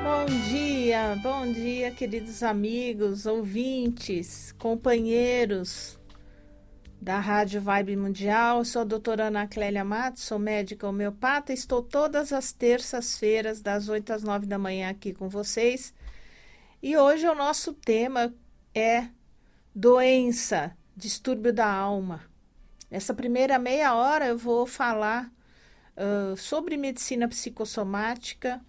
Bom dia, queridos amigos, ouvintes, companheiros da Rádio Vibe Mundial. Eu sou a doutora Ana Clélia Matos, sou médica homeopata. Estou todas as terças-feiras, das 8 às 9 da manhã, aqui com vocês. E hoje o nosso tema é doença, distúrbio da alma. Nessa primeira meia hora eu vou falar sobre medicina psicossomática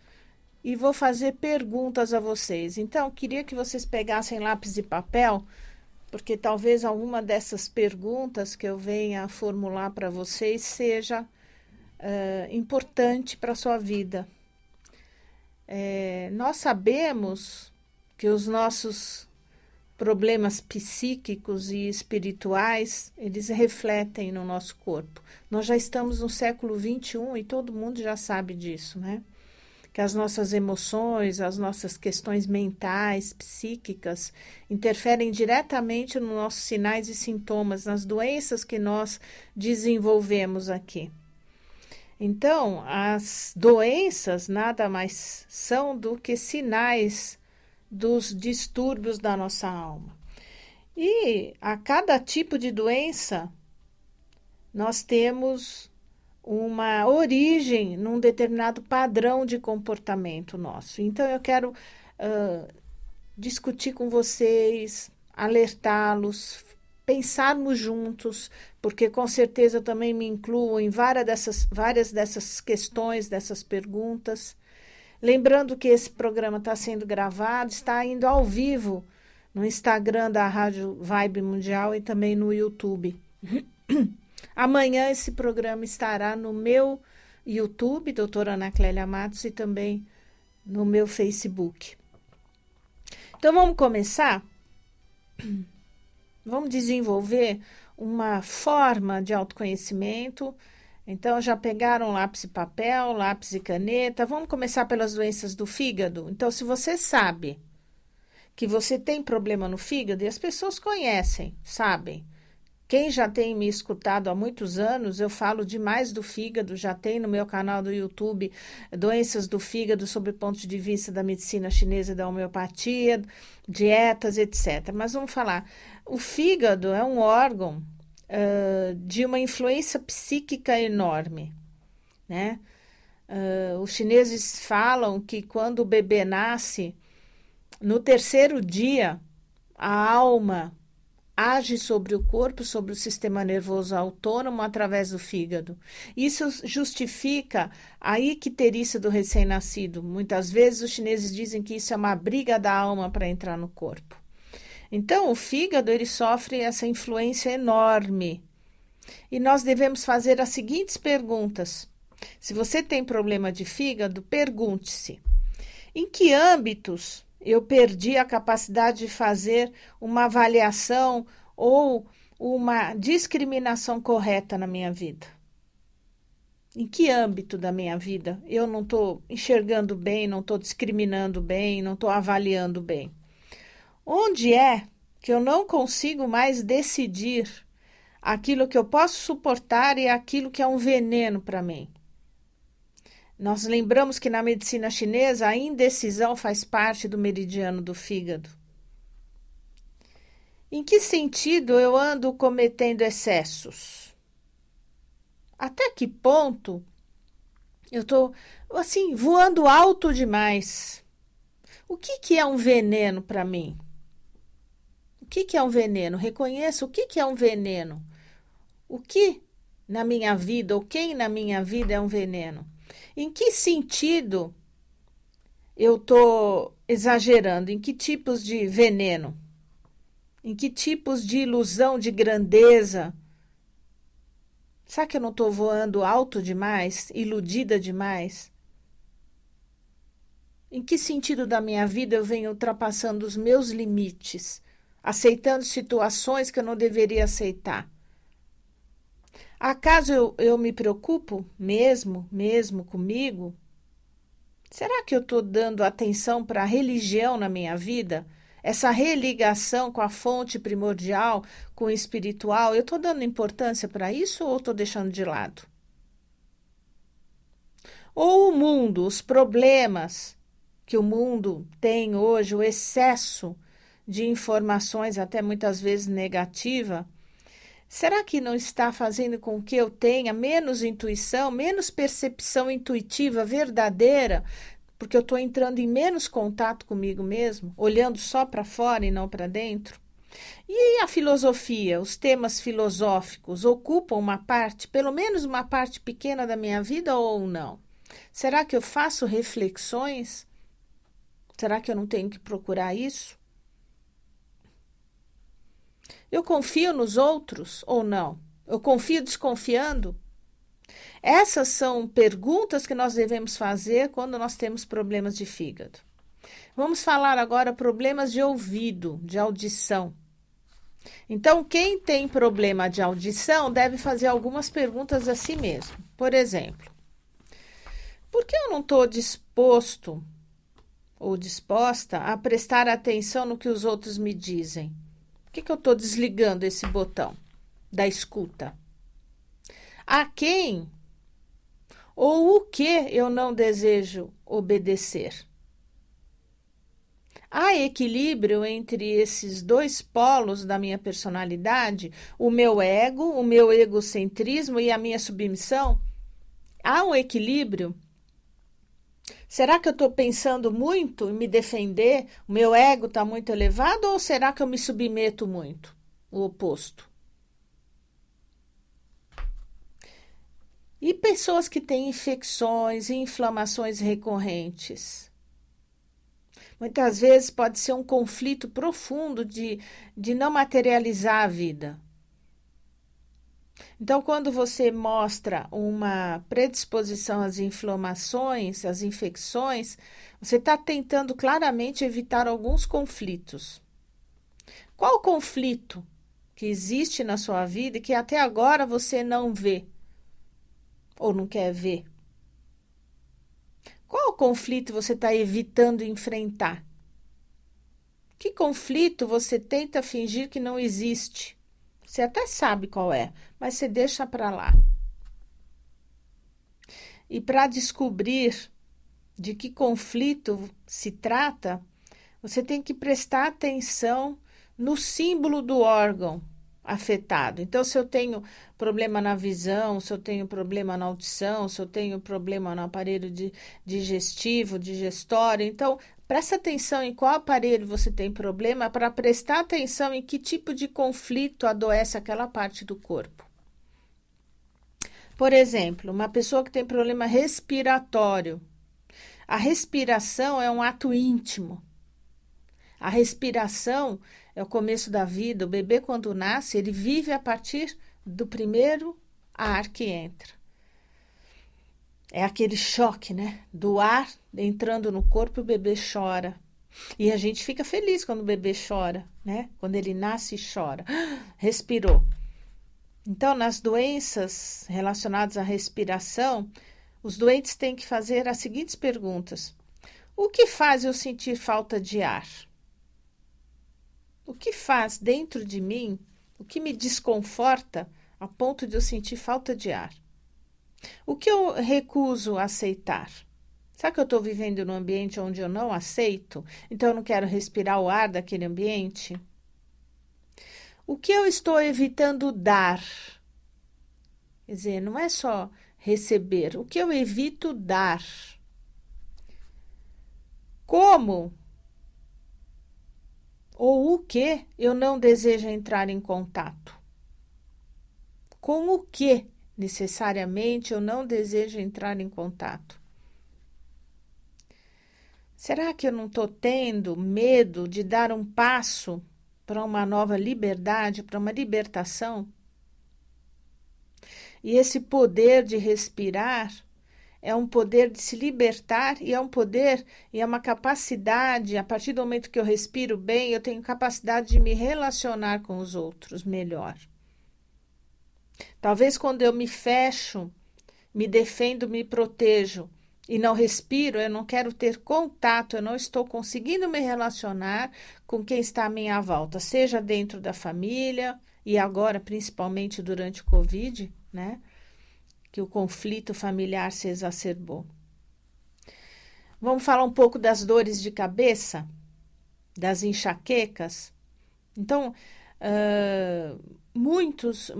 e vou fazer perguntas a vocês. Então, queria que vocês pegassem lápis e papel, porque talvez alguma dessas perguntas que eu venha a formular para vocês seja importante para a sua vida. Nós sabemos que os nossos problemas psíquicos e espirituais, eles refletem no nosso corpo. Nós já estamos no século XXI e todo mundo já sabe disso, né? Que as nossas emoções, as nossas questões mentais, psíquicas, interferem diretamente nos nossos sinais e sintomas, nas doenças que nós desenvolvemos aqui. Então, as doenças nada mais são do que sinais dos distúrbios da nossa alma. E a cada tipo de doença, nós temos uma origem num determinado padrão de comportamento nosso. Então, eu quero discutir com vocês, alertá-los, pensarmos juntos, porque com certeza eu também me incluo em várias dessas questões, dessas perguntas. Lembrando que esse programa está sendo gravado, está indo ao vivo no Instagram da Rádio Vibe Mundial e também no YouTube. Amanhã esse programa estará no meu YouTube, doutora Ana Clélia Matos, e também no meu Facebook. Então, vamos começar? Vamos desenvolver uma forma de autoconhecimento. Então, já pegaram lápis e papel, lápis e caneta. Vamos começar pelas doenças do fígado? Então, se você sabe que você tem problema no fígado, e as pessoas conhecem, sabem. Quem já tem me escutado há muitos anos, eu falo demais do fígado, já tem no meu canal do YouTube doenças do fígado sob o ponto de vista da medicina chinesa e da homeopatia, dietas, etc. Mas vamos falar, o fígado é um órgão de uma influência psíquica enorme, né? Os chineses falam que quando o bebê nasce, no terceiro dia, a alma age sobre o corpo, sobre o sistema nervoso autônomo através do fígado. Isso justifica a icterícia do recém-nascido. Muitas vezes os chineses dizem que isso é uma briga da alma para entrar no corpo. Então, o fígado ele sofre essa influência enorme. E nós devemos fazer as seguintes perguntas. Se você tem problema de fígado, pergunte-se: em que âmbitos eu perdi a capacidade de fazer uma avaliação ou uma discriminação correta na minha vida? Em que âmbito da minha vida eu não estou enxergando bem, não estou discriminando bem, não estou avaliando bem? Onde é que eu não consigo mais decidir aquilo que eu posso suportar e aquilo que é um veneno para mim? Nós lembramos que na medicina chinesa a indecisão faz parte do meridiano do fígado. Em que sentido eu ando cometendo excessos? Até que ponto eu estou, assim, voando alto demais? O que é um veneno para mim? O que é um veneno? Reconheça o que é um veneno. O que na minha vida, ou quem na minha vida é um veneno? Em que sentido eu estou exagerando? Em que tipos de veneno? Em que tipos de ilusão de grandeza? Será que eu não estou voando alto demais? Iludida demais? Em que sentido da minha vida eu venho ultrapassando os meus limites? Aceitando situações que eu não deveria aceitar? Acaso eu me preocupo mesmo comigo? Será que eu estou dando atenção para a religião na minha vida? Essa religação com a fonte primordial, com o espiritual, eu estou dando importância para isso ou estou deixando de lado? Ou o mundo, os problemas, que o mundo tem hoje, o excesso de informações, até muitas vezes negativa, será que não está fazendo com que eu tenha menos intuição, menos percepção intuitiva verdadeira, porque eu estou entrando em menos contato comigo mesmo, olhando só para fora e não para dentro? E a filosofia, os temas filosóficos ocupam uma parte, pelo menos uma parte pequena da minha vida ou não? Será que eu faço reflexões? Será que eu não tenho que procurar isso? Eu confio nos outros ou não? Eu confio desconfiando? Essas são perguntas que nós devemos fazer quando nós temos problemas de fígado. Vamos falar agora problemas de ouvido, de audição. Então, quem tem problema de audição deve fazer algumas perguntas a si mesmo. Por exemplo, por que eu não estou disposto ou disposta a prestar atenção no que os outros me dizem? Por que eu estou desligando esse botão da escuta? A quem ou o que eu não desejo obedecer? Há equilíbrio entre esses dois polos da minha personalidade, o meu ego, o meu egocentrismo e a minha submissão? Há um equilíbrio? Será que eu estou pensando muito em me defender? O meu ego está muito elevado ou será que eu me submeto muito? O oposto. E pessoas que têm infecções e inflamações recorrentes? Muitas vezes pode ser um conflito profundo de não materializar a vida. Então, quando você mostra uma predisposição às inflamações, às infecções, você está tentando claramente evitar alguns conflitos. Qual conflito que existe na sua vida e que até agora você não vê ou não quer ver? Qual conflito você está evitando enfrentar? Que conflito você tenta fingir que não existe? Você até sabe qual é, mas você deixa para lá. E para descobrir de que conflito se trata, você tem que prestar atenção no símbolo do órgão afetado. Então, se eu tenho problema na visão, se eu tenho problema na audição, se eu tenho problema no aparelho digestivo, digestório, então presta atenção em qual aparelho você tem problema para prestar atenção em que tipo de conflito adoece aquela parte do corpo. Por exemplo, uma pessoa que tem problema respiratório. A respiração é um ato íntimo. A respiração é o começo da vida. O bebê, quando nasce, ele vive a partir do primeiro ar que entra. É aquele choque, né? Do ar entrando no corpo, o bebê chora. E a gente fica feliz quando o bebê chora, né? Quando ele nasce e chora. Respirou. Então, nas doenças relacionadas à respiração, os doentes têm que fazer as seguintes perguntas: o que faz eu sentir falta de ar? O que faz dentro de mim, o que me desconforta a ponto de eu sentir falta de ar? O que eu recuso a aceitar? Será que eu estou vivendo num ambiente onde eu não aceito? Então eu não quero respirar o ar daquele ambiente? O que eu estou evitando dar? Quer dizer, não é só receber. O que eu evito dar? Como ou o que eu não desejo entrar em contato? Com o que necessariamente eu não desejo entrar em contato? Será que eu não estou tendo medo de dar um passo para uma nova liberdade, para uma libertação? E esse poder de respirar é um poder de se libertar e é um poder e é uma capacidade, a partir do momento que eu respiro bem, eu tenho capacidade de me relacionar com os outros melhor. Talvez quando eu me fecho, me defendo, me protejo e não respiro, eu não quero ter contato, eu não estou conseguindo me relacionar com quem está à minha volta, seja dentro da família e agora principalmente durante o Covid, né? Que o conflito familiar se exacerbou. Vamos falar um pouco das dores de cabeça, das enxaquecas. Então, muitos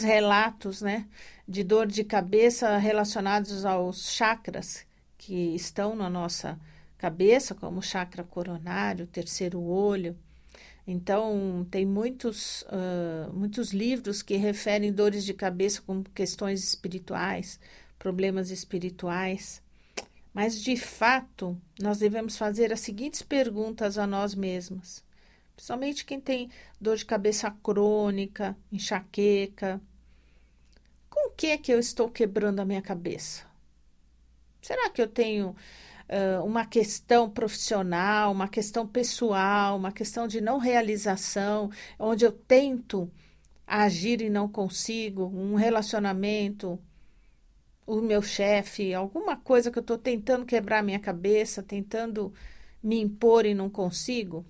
relatos, né, de dor de cabeça relacionados aos chakras que estão na nossa cabeça, como o chakra coronário, terceiro olho. Então, tem muitos livros que referem dores de cabeça como questões espirituais, problemas espirituais. Mas, de fato, nós devemos fazer as seguintes perguntas a nós mesmos. Principalmente quem tem dor de cabeça crônica, enxaqueca. Com o que é que eu estou quebrando a minha cabeça? Será que eu tenho uma questão profissional, uma questão pessoal, uma questão de não realização, onde eu tento agir e não consigo, um relacionamento, o meu chefe, alguma coisa que eu estou tentando quebrar a minha cabeça, tentando me impor e não consigo?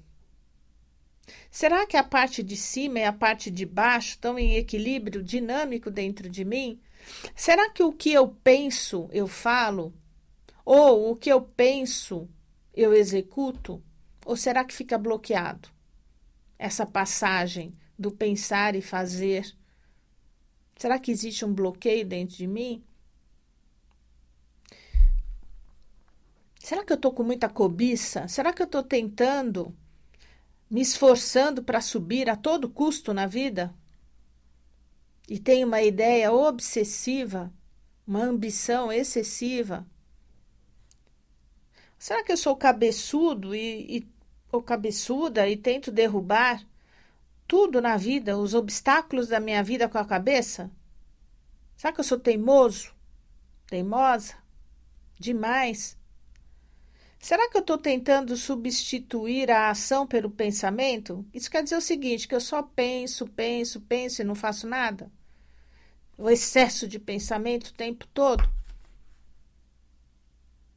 Será que a parte de cima e a parte de baixo estão em equilíbrio dinâmico dentro de mim? Será que o que eu penso, eu falo? Ou o que eu penso, eu executo? Ou será que fica bloqueado? Essa passagem do pensar e fazer. Será que existe um bloqueio dentro de mim? Será que eu estou com muita cobiça? Será que eu estou tentando, me esforçando para subir a todo custo na vida? E tenho uma ideia obsessiva, uma ambição excessiva? Será que eu sou cabeçudo ou cabeçuda e tento derrubar tudo na vida, os obstáculos da minha vida com a cabeça? Será que eu sou teimoso, teimosa, demais? Será que eu estou tentando substituir a ação pelo pensamento? Isso quer dizer o seguinte, que eu só penso e não faço nada? O excesso de pensamento o tempo todo?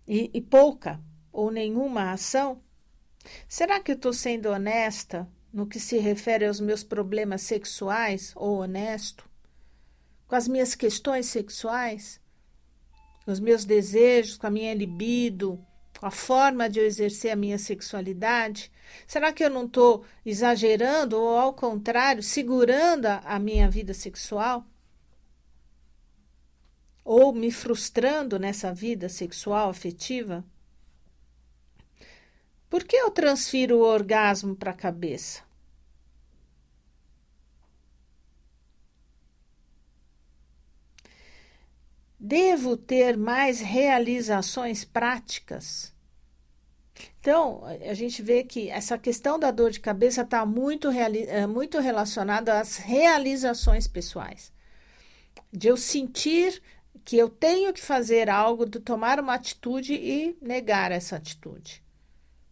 E pouca ou nenhuma ação? Será que eu estou sendo honesta no que se refere aos meus problemas sexuais, ou honesto? Com as minhas questões sexuais? Com os meus desejos, com a minha libido? Com a forma de eu exercer a minha sexualidade? Será que eu não estou exagerando ou, ao contrário, segurando a minha vida sexual? Ou me frustrando nessa vida sexual afetiva? Por que eu transfiro o orgasmo para a cabeça? Devo ter mais realizações práticas? Então, a gente vê que essa questão da dor de cabeça está muito relacionada às realizações pessoais. De eu sentir que eu tenho que fazer algo, de tomar uma atitude e negar essa atitude.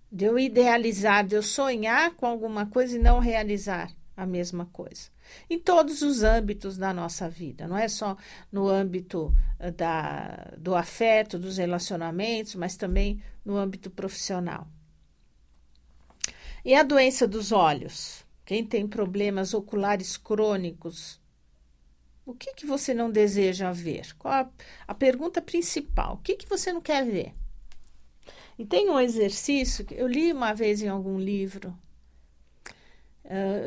De eu idealizar, de eu sonhar com alguma coisa e não realizar a mesma coisa. Em todos os âmbitos da nossa vida, não é só no âmbito do afeto, dos relacionamentos, mas também no âmbito profissional. E a doença dos olhos? Quem tem problemas oculares crônicos? O que você não deseja ver? Qual a pergunta principal? O que você não quer ver? E tem um exercício que eu li uma vez em algum livro.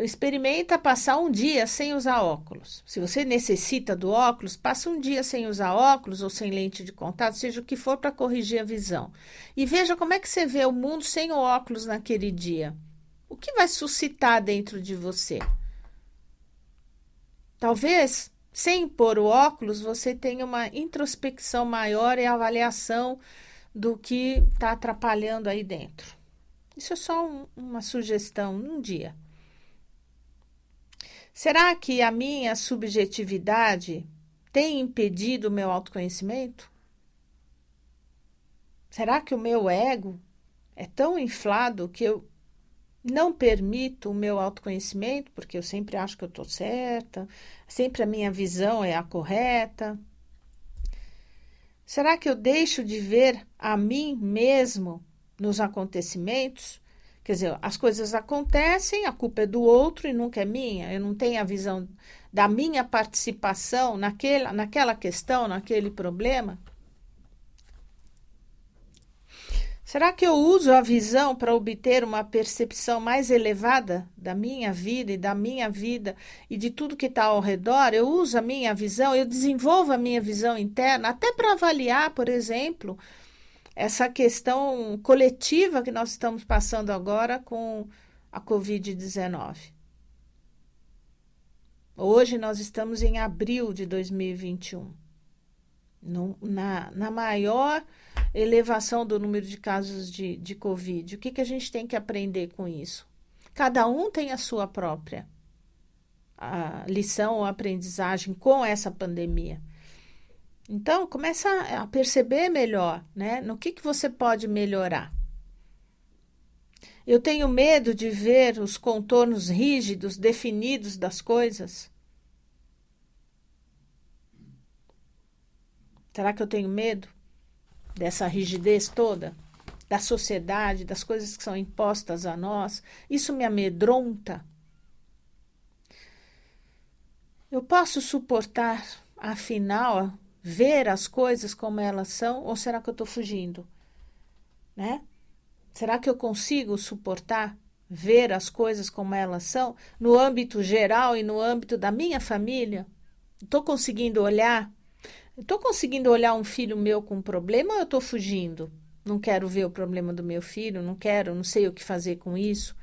Experimenta passar um dia sem usar óculos. Se você necessita do óculos, passa um dia sem usar óculos ou sem lente de contato, seja o que for para corrigir a visão. E veja como é que você vê o mundo sem o óculos naquele dia. O que vai suscitar dentro de você? Talvez, sem pôr o óculos, você tenha uma introspecção maior e avaliação do que está atrapalhando aí dentro. Isso é só uma sugestão, um dia. Será que a minha subjetividade tem impedido o meu autoconhecimento? Será que o meu ego é tão inflado que eu não permito o meu autoconhecimento, porque eu sempre acho que eu estou certa, sempre a minha visão é a correta? Será que eu deixo de ver a mim mesmo nos acontecimentos? Quer dizer, as coisas acontecem, a culpa é do outro e nunca é minha. Eu não tenho a visão da minha participação naquela questão, naquele problema. Será que eu uso a visão para obter uma percepção mais elevada da minha vida e da minha vida e de tudo que está ao redor? Eu uso a minha visão, eu desenvolvo a minha visão interna, até para avaliar, por exemplo, essa questão coletiva que nós estamos passando agora com a Covid-19. Hoje nós estamos em abril de 2021, na maior elevação do número de casos de Covid. O que a gente tem que aprender com isso? Cada um tem a sua própria lição ou aprendizagem com essa pandemia. Então, começa a perceber melhor, né? No que você pode melhorar. Eu tenho medo de ver os contornos rígidos, definidos das coisas. Será que eu tenho medo dessa rigidez toda? Da sociedade, das coisas que são impostas a nós? Isso me amedronta? Eu posso suportar, afinal, ver as coisas como elas são? Ou será que eu estou fugindo? Né? Será que eu consigo suportar ver as coisas como elas são no âmbito geral e no âmbito da minha família? Estou conseguindo olhar? Estou conseguindo olhar um filho meu com um problema ou eu estou fugindo? Não quero ver o problema do meu filho, não sei o que fazer com isso.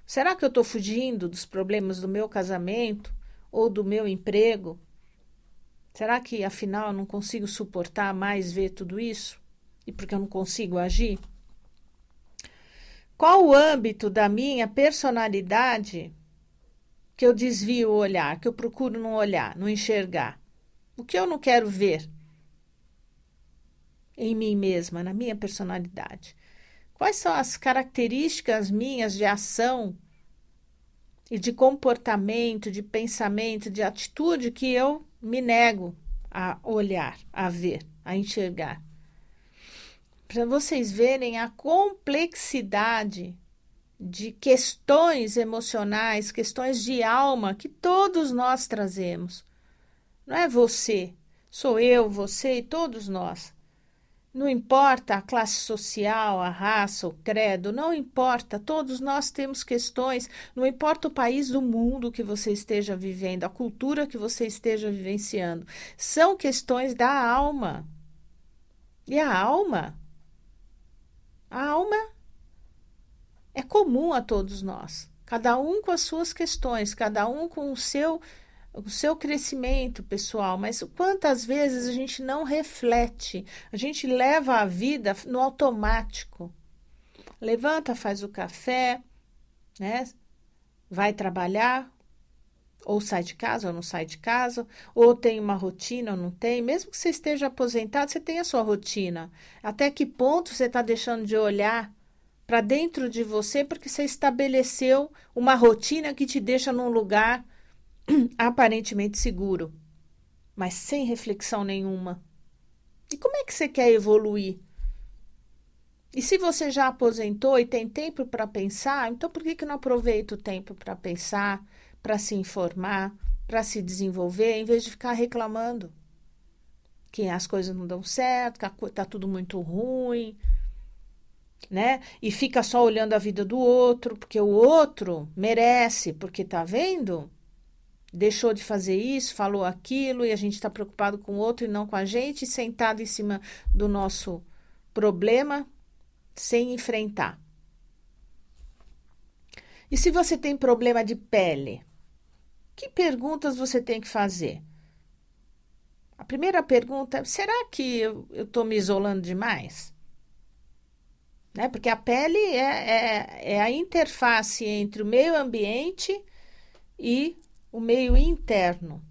Será que eu estou fugindo dos problemas do meu casamento ou do meu emprego? Será que, afinal, eu não consigo suportar mais ver tudo isso? E porque eu não consigo agir? Qual o âmbito da minha personalidade que eu desvio o olhar, que eu procuro não olhar, não enxergar? O que eu não quero ver em mim mesma, na minha personalidade? Quais são as características minhas de ação e de comportamento, de pensamento, de atitude que eu me nego a olhar, a ver, a enxergar? Para vocês verem a complexidade de questões emocionais, questões de alma que todos nós trazemos. Não é você, sou eu, você e todos nós. Não importa a classe social, a raça, o credo, não importa, todos nós temos questões, não importa o país do mundo que você esteja vivendo, a cultura que você esteja vivenciando, são questões da alma. E a alma é comum a todos nós, cada um com as suas questões, cada um com o seu crescimento pessoal, mas quantas vezes a gente não reflete, a gente leva a vida no automático. Levanta, faz o café, né? Vai trabalhar, ou sai de casa ou não sai de casa, ou tem uma rotina ou não tem. Mesmo que você esteja aposentado, você tem a sua rotina. Até que ponto você está deixando de olhar para dentro de você porque você estabeleceu uma rotina que te deixa num lugar aparentemente seguro, mas sem reflexão nenhuma. E como é que você quer evoluir? E se você já aposentou e tem tempo para pensar, então por que não aproveita o tempo para pensar, para se informar, para se desenvolver, em vez de ficar reclamando que as coisas não dão certo, que está tudo muito ruim, né? E fica só olhando a vida do outro, porque o outro merece, porque tá vendo? Deixou de fazer isso, falou aquilo, e a gente está preocupado com o outro e não com a gente, sentado em cima do nosso problema, sem enfrentar. E se você tem problema de pele, que perguntas você tem que fazer? A primeira pergunta é: será que eu estou me isolando demais? Né? Porque a pele é a interface entre o meio ambiente e o meio interno.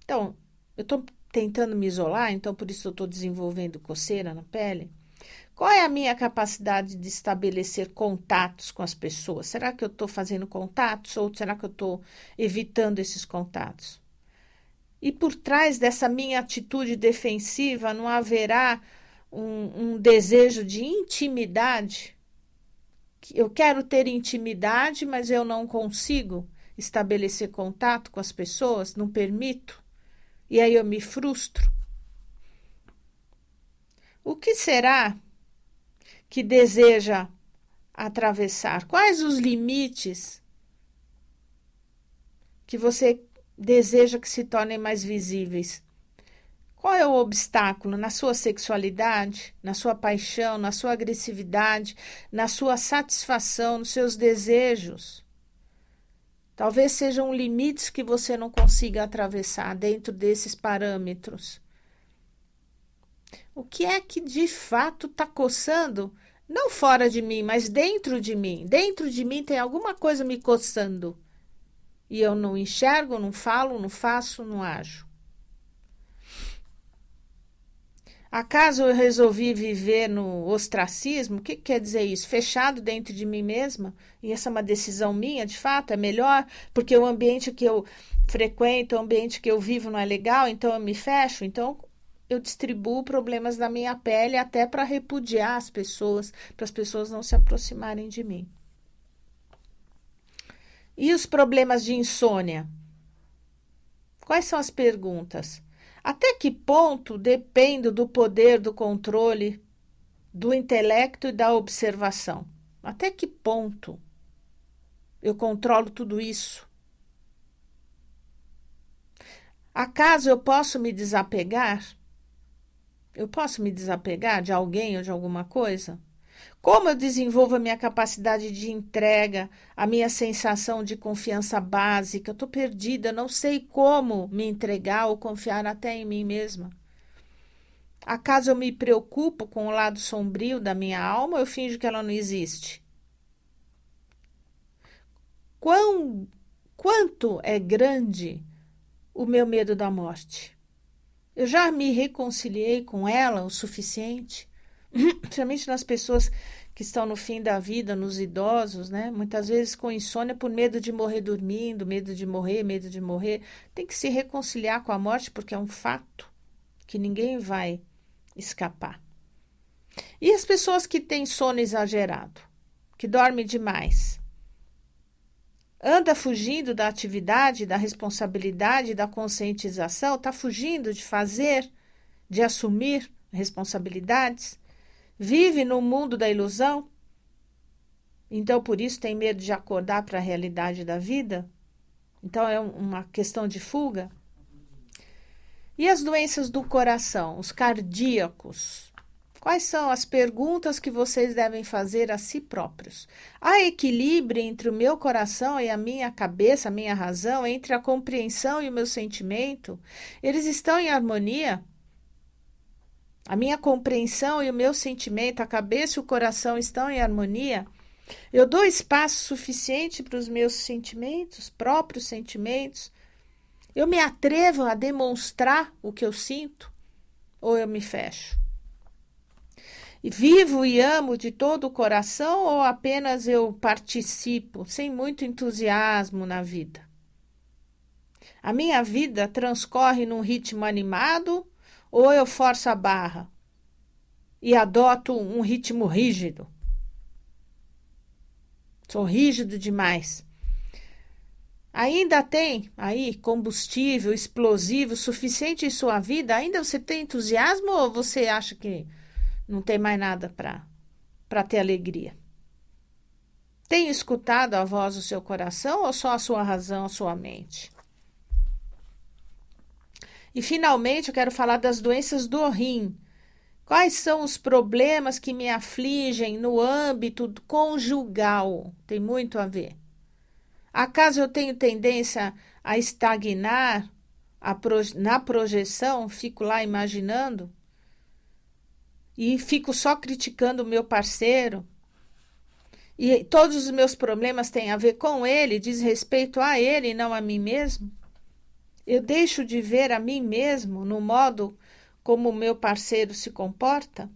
Então, eu estou tentando me isolar, então por isso eu estou desenvolvendo coceira na pele. Qual é a minha capacidade de estabelecer contatos com as pessoas? Será que eu estou fazendo contatos ou será que eu estou evitando esses contatos? E por trás dessa minha atitude defensiva não haverá um desejo de intimidade? Eu quero ter intimidade, mas eu não consigo estabelecer contato com as pessoas, não permito, e aí eu me frustro. O que será que deseja atravessar? Quais os limites que você deseja que se tornem mais visíveis? Qual é o obstáculo na sua sexualidade, na sua paixão, na sua agressividade, na sua satisfação, nos seus desejos? Talvez sejam limites que você não consiga atravessar dentro desses parâmetros. O que é que de fato está coçando? Não fora de mim, mas dentro de mim. Dentro de mim tem alguma coisa me coçando. E eu não enxergo, não falo, não faço, não ajo. Acaso eu resolvi viver no ostracismo? O que quer dizer isso? Fechado dentro de mim mesma? E essa é uma decisão minha, de fato, é melhor? Porque o ambiente que eu frequento, o ambiente que eu vivo não é legal, então eu me fecho? Então eu distribuo problemas da minha pele até para repudiar as pessoas, para as pessoas não se aproximarem de mim. E os problemas de insônia? Quais são as perguntas? Até que ponto dependo do poder, do controle, do intelecto e da observação? Até que ponto eu controlo tudo isso? Acaso eu posso me desapegar? Eu posso me desapegar de alguém ou de alguma coisa? Como eu desenvolvo a minha capacidade de entrega, a minha sensação de confiança básica? Eu estou perdida, não sei como me entregar ou confiar até em mim mesma. Acaso eu me preocupo com o lado sombrio da minha alma ou eu finjo que ela não existe? Quanto é grande o meu medo da morte? Eu já me reconciliei com ela o suficiente? Principalmente nas pessoas que estão no fim da vida, nos idosos, né? Muitas vezes com insônia por medo de morrer dormindo, medo de morrer, medo de morrer. Tem que se reconciliar com a morte porque é um fato que ninguém vai escapar. E as pessoas que têm sono exagerado, que dormem demais, anda fugindo da atividade, da responsabilidade, da conscientização, está fugindo de fazer, de assumir responsabilidades, vive no mundo da ilusão, então por isso tem medo de acordar para a realidade da vida, então é uma questão de fuga. E as doenças do coração, os cardíacos? Quais são as perguntas que vocês devem fazer a si próprios? Há equilíbrio entre o meu coração e a minha cabeça, a minha razão, entre a compreensão e o meu sentimento? Eles estão em harmonia? A minha compreensão e o meu sentimento, a cabeça e o coração estão em harmonia? Eu dou espaço suficiente para os meus sentimentos, próprios sentimentos? Eu me atrevo a demonstrar o que eu sinto? Ou eu me fecho? E vivo e amo de todo o coração ou apenas eu participo sem muito entusiasmo na vida? A minha vida transcorre num ritmo animado ou eu forço a barra e adoto um ritmo rígido? Sou rígido demais. Ainda tem aí combustível explosivo suficiente em sua vida? Ainda você tem entusiasmo ou você acha que não tem mais nada para ter alegria? Tem escutado a voz do seu coração ou só a sua razão, a sua mente? E finalmente eu quero falar das doenças do rim. Quais são os problemas que me afligem no âmbito conjugal? Tem muito a ver. Acaso eu tenho tendência a estagnar na projeção, fico lá imaginando e fico só criticando o meu parceiro? E todos os meus problemas têm a ver com ele, diz respeito a ele e não a mim mesmo? Eu deixo de ver a mim mesmo no modo como o meu parceiro se comporta?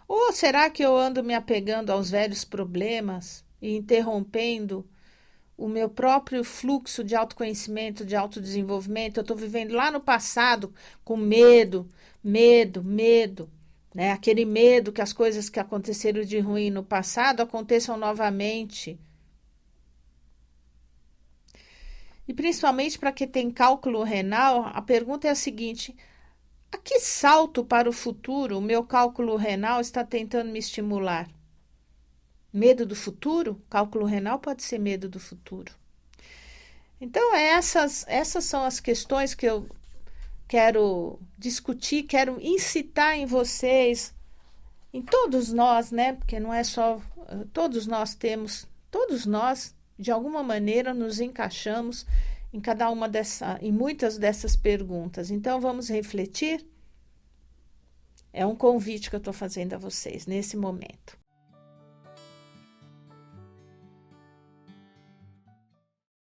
Ou será que eu ando me apegando aos velhos problemas e interrompendo o meu próprio fluxo de autoconhecimento, de autodesenvolvimento? Eu estou vivendo lá no passado com medo, né? Aquele medo que as coisas que aconteceram de ruim no passado aconteçam novamente. E principalmente para quem tem cálculo renal, a pergunta é a seguinte: A que salto para o futuro o meu cálculo renal está tentando me estimular? Medo do futuro? Cálculo renal pode ser medo do futuro. Então, essas são as questões que eu quero discutir, quero incitar em vocês, em todos nós, né? Porque não é só, todos nós, de alguma maneira, nos encaixamos em muitas dessas perguntas. Então, vamos refletir? É um convite que eu estou fazendo a vocês nesse momento.